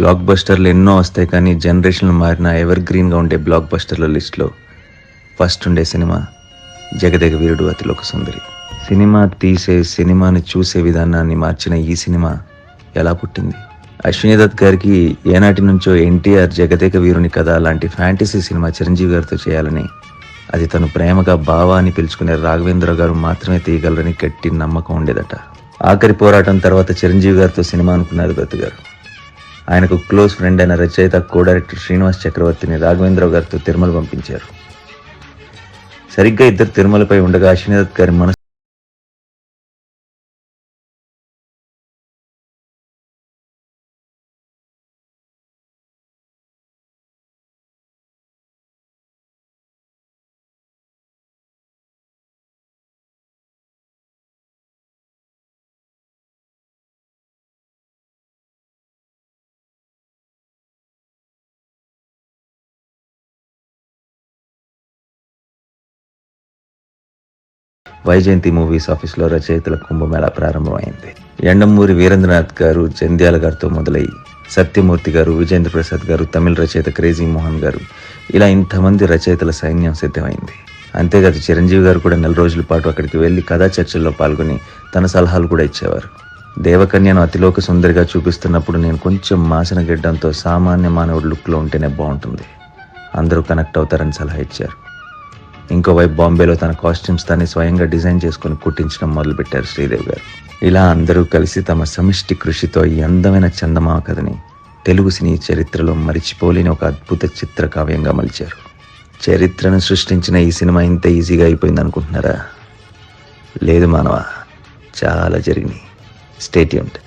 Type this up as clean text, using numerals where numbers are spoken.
Black బస్టర్లు ఎన్నో వస్తాయి, కానీ జనరేషన్లు మారిన ఎవర్ గ్రీన్గా ఉండే బ్లాక్ బస్టర్ల లిస్ట్లో ఫస్ట్ ఉండే సినిమా జగదేక వీరుడు అతిలోక సుందరి. సినిమా తీసే, సినిమాని చూసే విధానాన్ని మార్చిన ఈ సినిమా ఎలా పుట్టింది? అశ్విని దత్ గారికి ఏనాటి నుంచో ఎన్టీఆర్ జగదేక వీరుని కథ లాంటి ఫ్యాంటసీ సినిమా చిరంజీవి గారితో చేయాలని, అది తను ప్రేమగా బావా అని పిలుచుకునే రాఘవేంద్ర గారు మాత్రమే తీయగలరని గట్టి నమ్మకం ఉండేదట. ఆఖరి పోరాటం తర్వాత చిరంజీవి గారితో సినిమా అనుకున్నారు దత్ గారు. ఆయనకు క్లోజ్ ఫ్రెండ్ అయిన రచయిత, కో డైరెక్టర్ శ్రీనివాస్ చక్రవర్తిని రాఘవేంద్ర గారితో తిరుమల పంపించారు. సరిగ్గా ఇద్దరు తిరుమలపై ఉండగా అశ్విని దత్ గారి మనసు వైజయంతి మూవీస్ ఆఫీస్లో రచయితల కుంభమేళా ప్రారంభమైంది. ఎండమూరి వీరేంద్రనాథ్ గారు జంధ్యాల గారితో మొదలై సత్యమూర్తి గారు, విజేంద్ర ప్రసాద్ గారు, తమిళ రచయిత క్రేజీ మోహన్ గారు, ఇలా ఇంతమంది రచయితల సైన్యం సిద్ధమైంది. అంతేకాదు చిరంజీవి గారు కూడా 4 రోజుల పాటు అక్కడికి వెళ్ళి కథా చర్చల్లో పాల్గొని తన సలహాలు కూడా ఇచ్చేవారు. దేవకన్యను అతిలోక సుందరిగా చూపిస్తున్నప్పుడు నేను కొంచెం మాసిన గిడ్డంతో సామాన్య మానవుడి లుక్లో ఉంటేనే బాగుంటుంది, అందరూ కనెక్ట్ అవుతారని సలహా ఇచ్చారు. ఇంకోవైపు బాంబేలో తన కాస్ట్యూమ్స్ తానే స్వయంగా డిజైన్ చేసుకుని కుట్టించడం మొదలుపెట్టారు శ్రీదేవి గారు. ఇలా అందరూ కలిసి తమ సమిష్టి కృషితో ఈ అందమైన చందమామ కథని తెలుగు సినీ చరిత్రలో మరిచిపోలేని ఒక అద్భుత చిత్ర కావ్యంగా మలిచారు. చరిత్రను సృష్టించిన ఈ సినిమా ఇంత ఈజీగా అయిపోయింది అనుకుంటున్నారా? లేదు మానవ, చాలా జరిగినాయి. Stay tuned.